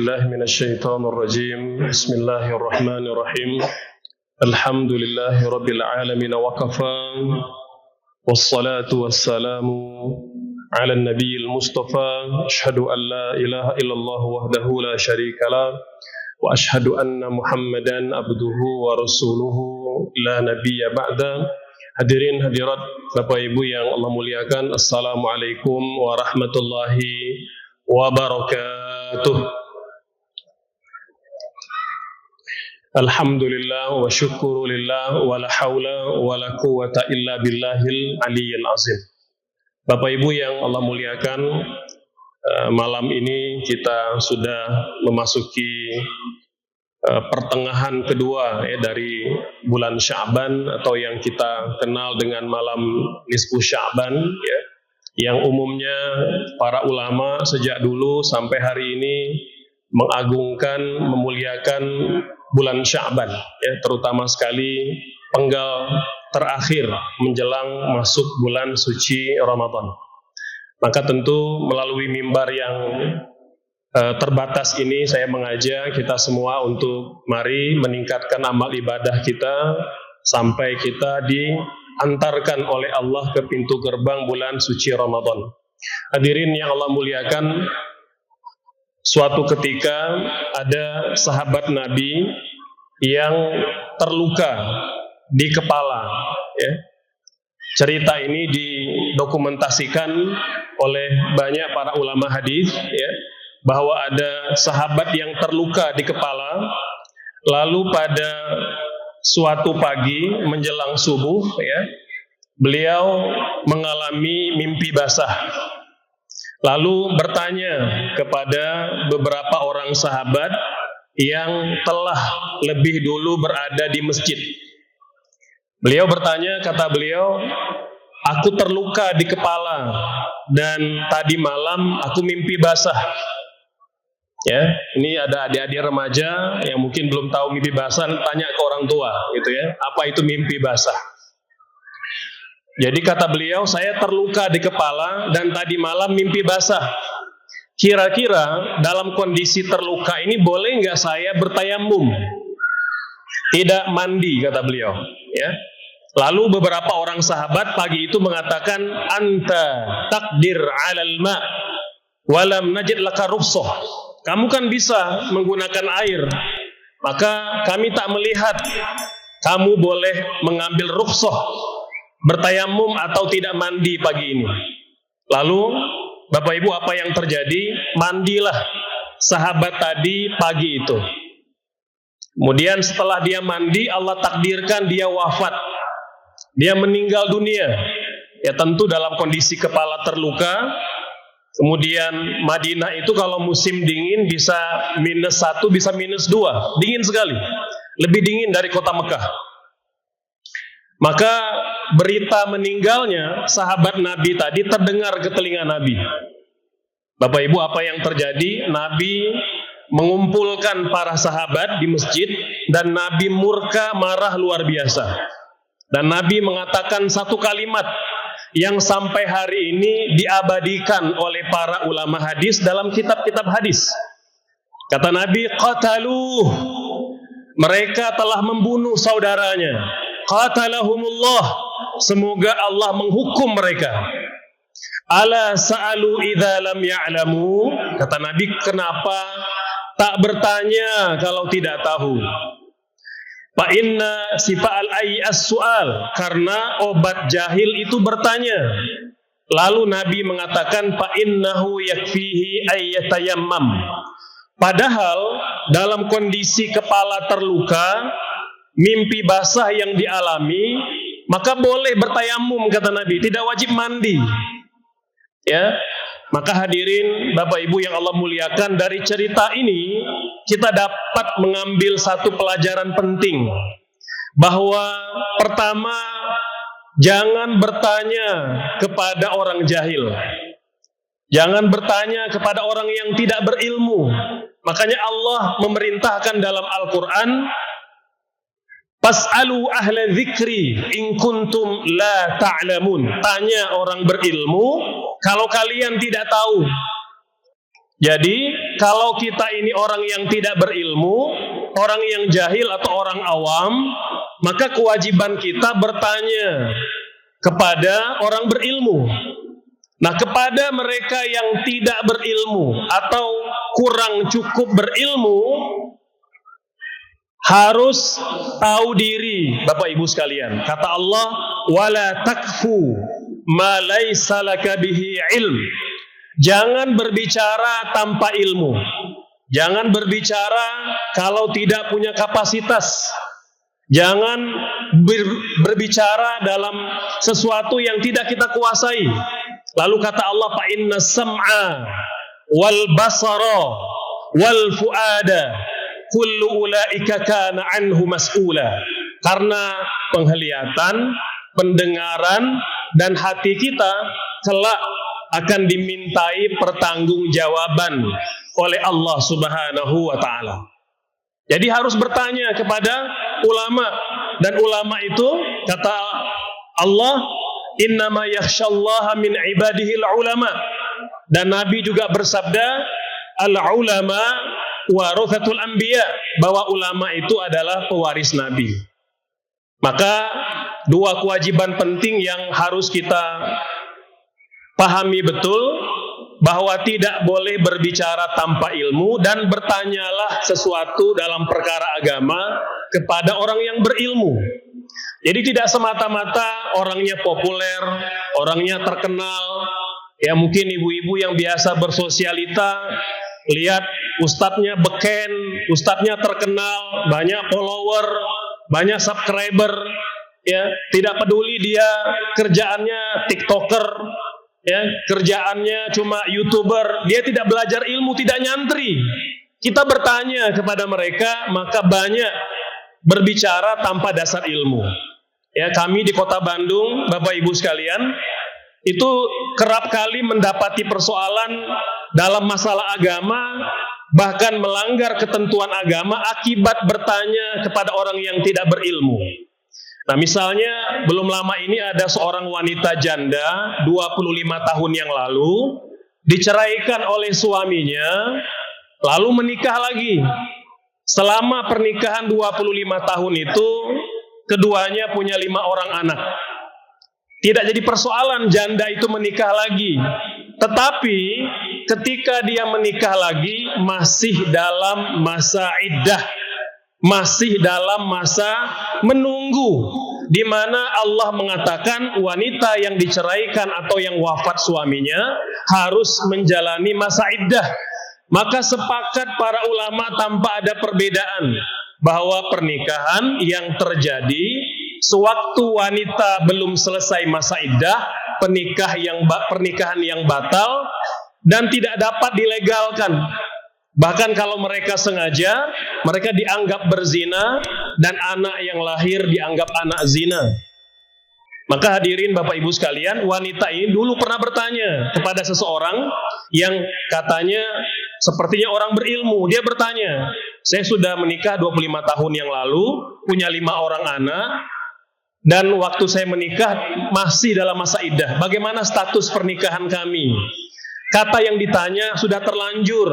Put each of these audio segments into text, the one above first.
بالله من الشيطان الرجيم بسم الله الرحمن الرحيم الحمد لله رب العالمين وكفى والصلاة والسلام على النبي المصطفى أشهد أن لا إله إلا الله وحده لا شريك له وأشهد أن محمدا عبده ورسوله لا نبي بعده. Hadirin hadirat Bapak Ibu yang Allah muliakan, Assalamualaikum warahmatullahi wabarakatuh. Alhamdulillah wa syukurulillah wa la hawla wa la quwwata illa billahil aliyyil azim. Bapak Ibu yang Allah muliakan, malam ini kita sudah memasuki pertengahan kedua dari bulan Sya'ban atau yang kita kenal dengan malam nisfu Sya'ban ya, yang umumnya para ulama sejak dulu sampai hari ini mengagungkan, memuliakan bulan Sya'ban ya, terutama sekali penggal terakhir menjelang masuk bulan suci Ramadan. Maka tentu melalui mimbar yang terbatas ini saya mengajak kita semua untuk mari meningkatkan amal ibadah kita sampai kita diantarkan oleh Allah ke pintu gerbang bulan suci Ramadan. Hadirin yang Allah muliakan, suatu ketika ada sahabat Nabi yang terluka di kepala ya. Cerita ini didokumentasikan oleh banyak para ulama hadis ya, bahwa ada sahabat yang terluka di kepala, lalu pada suatu pagi menjelang subuh ya, beliau mengalami mimpi basah. Lalu bertanya kepada beberapa orang sahabat yang telah lebih dulu berada di masjid. Beliau bertanya, kata beliau, aku terluka di kepala dan tadi malam aku mimpi basah. Ya, ini ada adik-adik remaja yang mungkin belum tahu mimpi basah, tanya ke orang tua, gitu ya. Apa itu mimpi basah? Jadi kata beliau, saya terluka di kepala dan tadi malam mimpi basah. Kira-kira dalam kondisi terluka ini boleh nggak saya bertayamum? Tidak mandi, kata beliau. Ya. Lalu beberapa orang sahabat pagi itu mengatakan, anta takdir alal ma, walam najid laka rukhsah. Kamu kan bisa menggunakan air, maka kami tak melihat kamu boleh mengambil rukhsah bertayamum atau tidak mandi pagi ini. Lalu Bapak Ibu, apa yang terjadi? Mandilah sahabat tadi pagi itu. Kemudian setelah dia mandi, Allah takdirkan dia wafat. Dia meninggal dunia. Ya tentu dalam kondisi kepala terluka. Kemudian Madinah itu kalau musim dingin bisa -1, bisa -2. Dingin sekali. Lebih dingin dari kota Mekah. Maka berita meninggalnya sahabat Nabi tadi terdengar ke telinga Nabi. Bapak Ibu, apa yang terjadi? Nabi mengumpulkan para sahabat di masjid dan Nabi murka, marah luar biasa. Dan Nabi mengatakan satu kalimat yang sampai hari ini diabadikan oleh para ulama hadis dalam kitab-kitab hadis. Kata Nabi, qataluh, mereka telah membunuh saudaranya. Qatalahumullah, semoga Allah menghukum mereka. Ala sa'alu idza lam ya'lamu, kata Nabi, kenapa tak bertanya kalau tidak tahu? Fa inna sifa'al ayyi as-su'al, karena obat jahil itu bertanya. Lalu Nabi mengatakan fa innahu yakfihi ayyatayammam. Padahal dalam kondisi kepala terluka, mimpi basah yang dialami, maka boleh bertayamum, kata Nabi, tidak wajib mandi. Ya. Maka hadirin Bapak Ibu yang Allah muliakan, dari cerita ini kita dapat mengambil satu pelajaran penting, bahwa pertama, jangan bertanya kepada orang jahil. Jangan bertanya kepada orang yang tidak berilmu. Makanya Allah memerintahkan dalam Al-Quran, Fas'alu ahla dzikri in kuntum la ta'lamun. Tanya orang berilmu kalau kalian tidak tahu. Jadi kalau kita ini orang yang tidak berilmu, orang yang jahil atau orang awam, maka kewajiban kita bertanya kepada orang berilmu. Nah, kepada mereka yang tidak berilmu atau kurang cukup berilmu, harus tahu diri, Bapak Ibu sekalian. Kata Allah, "Wala takfu ma laisa laka bihi ilm." Jangan berbicara tanpa ilmu. Jangan berbicara kalau tidak punya kapasitas. Jangan berbicara dalam sesuatu yang tidak kita kuasai. Lalu kata Allah, "Fa inna sam'a wal basara wal fuada kullu ulaika kana anhu mas'ula." Karena penglihatan, pendengaran dan hati kita kelak akan dimintai pertanggungjawaban oleh Allah Subhanahu wa taala. Jadi harus bertanya kepada ulama, dan ulama itu kata Allah, "Innama yakhsyallaha min ibadihil ulama." Dan Nabi juga bersabda, "Al-ulama warathatul anbiya," bahwa ulama itu adalah pewaris Nabi. Maka dua kewajiban penting yang harus kita pahami betul, bahwa tidak boleh berbicara tanpa ilmu, dan bertanyalah sesuatu dalam perkara agama kepada orang yang berilmu. Jadi tidak semata-mata orangnya populer, orangnya terkenal, ya mungkin ibu-ibu yang biasa bersosialita, lihat ustadznya beken, ustadznya terkenal, banyak follower, banyak subscriber, ya tidak peduli dia kerjaannya TikToker, ya kerjaannya cuma YouTuber, dia tidak belajar ilmu, tidak nyantri. Kita bertanya kepada mereka, maka banyak berbicara tanpa dasar ilmu. Ya, kami di Kota Bandung, Bapak Ibu sekalian, itu kerap kali mendapati persoalan dalam masalah agama, bahkan melanggar ketentuan agama akibat bertanya kepada orang yang tidak berilmu. Nah, misalnya belum lama ini ada seorang wanita janda 25 tahun yang lalu diceraikan oleh suaminya, lalu menikah lagi. Selama pernikahan 25 tahun itu, keduanya punya 5 orang anak. Tidak jadi persoalan janda itu menikah lagi. Tetapi ketika dia menikah lagi, masih dalam masa iddah, masih dalam masa menunggu, di mana Allah mengatakan wanita yang diceraikan atau yang wafat suaminya harus menjalani masa iddah. Maka sepakat para ulama tanpa ada perbedaan bahwa pernikahan yang terjadi sewaktu wanita belum selesai masa iddah, pernikahan yang batal dan tidak dapat dilegalkan. Bahkan kalau mereka sengaja, mereka dianggap berzina, dan anak yang lahir dianggap anak zina. Maka hadirin Bapak Ibu sekalian, wanita ini dulu pernah bertanya kepada seseorang yang katanya sepertinya orang berilmu. Dia bertanya, "Saya sudah menikah 25 tahun yang lalu, punya 5 orang anak, dan waktu saya menikah masih dalam masa iddah. Bagaimana status pernikahan kami?" Kata yang ditanya, "Sudah terlanjur."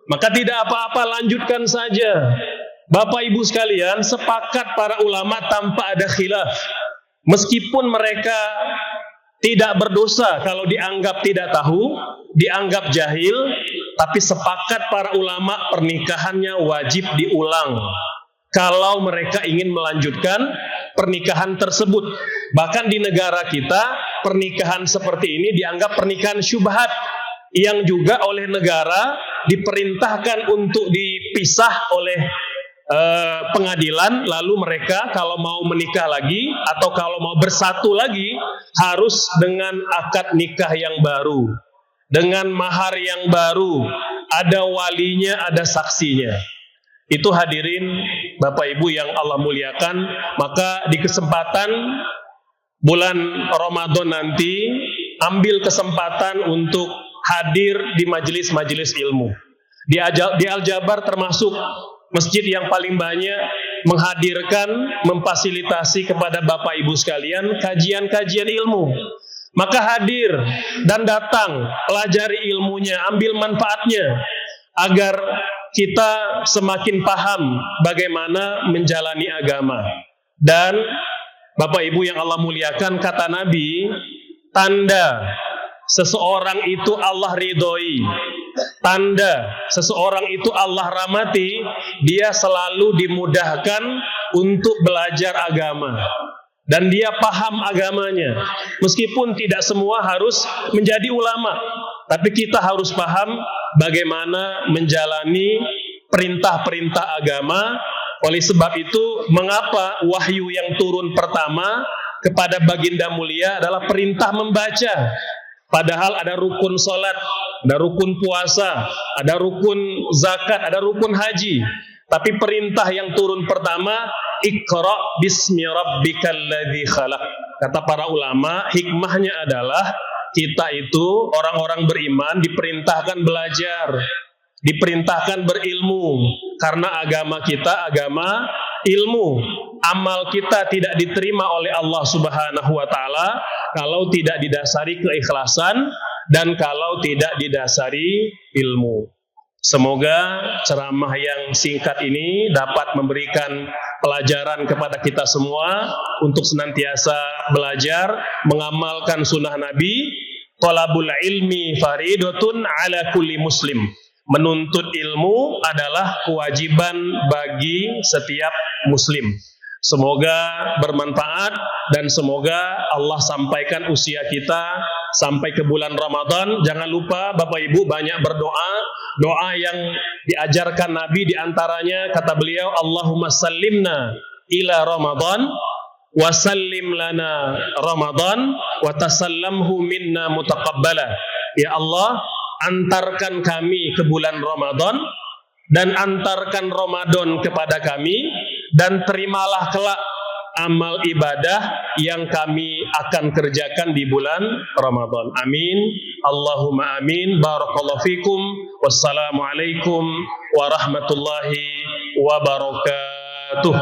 Maka tidak apa-apa, lanjutkan saja. Bapak Ibu sekalian, sepakat para ulama tanpa ada khilaf. Meskipun mereka tidak berdosa kalau dianggap tidak tahu, dianggap jahil, tapi sepakat para ulama pernikahannya wajib diulang kalau mereka ingin melanjutkan pernikahan tersebut. Bahkan di negara kita, pernikahan seperti ini dianggap pernikahan syubhat, yang juga oleh negara diperintahkan untuk dipisah oleh pengadilan. Lalu mereka kalau mau menikah lagi atau kalau mau bersatu lagi harus dengan akad nikah yang baru, dengan mahar yang baru, ada walinya, ada saksinya. Itu hadirin Bapak Ibu yang Allah muliakan. Maka di kesempatan bulan Ramadan nanti, ambil kesempatan untuk hadir di majelis-majelis ilmu. Di Al-Jabar termasuk masjid yang paling banyak menghadirkan, memfasilitasi kepada Bapak Ibu sekalian kajian-kajian ilmu. Maka hadir dan datang, pelajari ilmunya, ambil manfaatnya, agar kita semakin paham bagaimana menjalani agama. Dan Bapak Ibu yang Allah muliakan, kata Nabi, tanda seseorang itu Allah ridhoi, tanda seseorang itu Allah rahmati, dia selalu dimudahkan untuk belajar agama dan dia paham agamanya. Meskipun tidak semua harus menjadi ulama, tapi kita harus paham bagaimana menjalani perintah-perintah agama. Oleh sebab itu, mengapa wahyu yang turun pertama kepada baginda mulia adalah perintah membaca? Padahal ada rukun sholat, ada rukun puasa, ada rukun zakat, ada rukun haji. Tapi perintah yang turun pertama, Iqra bismi rabbikal ladzi khalaq. Kata para ulama, hikmahnya adalah kita itu orang-orang beriman diperintahkan belajar, diperintahkan berilmu, karena agama kita agama ilmu. Amal kita tidak diterima oleh Allah Subhanahu wa taala kalau tidak didasari keikhlasan dan kalau tidak didasari ilmu. Semoga ceramah yang singkat ini dapat memberikan pelajaran kepada kita semua untuk senantiasa belajar, mengamalkan sunnah Nabi. Thalabul ilmi faridatun ala kulli muslim. Menuntut ilmu adalah kewajiban bagi setiap muslim. Semoga bermanfaat dan semoga Allah sampaikan usia kita sampai ke bulan Ramadan. Jangan lupa Bapak Ibu banyak berdoa. Doa yang diajarkan Nabi diantaranya kata beliau, Allahumma sallimna ila Ramadan wa sallim lana Ramadan wa tasallamhu minna mutaqabbala. Ya Allah, antarkan kami ke bulan Ramadan dan antarkan Ramadan kepada kami, dan terimalah kelak amal ibadah yang kami akan kerjakan di bulan Ramadan. Amin. Allahumma amin. Barakallahu fikum. Wassalamualaikum warahmatullahi wabarakatuh.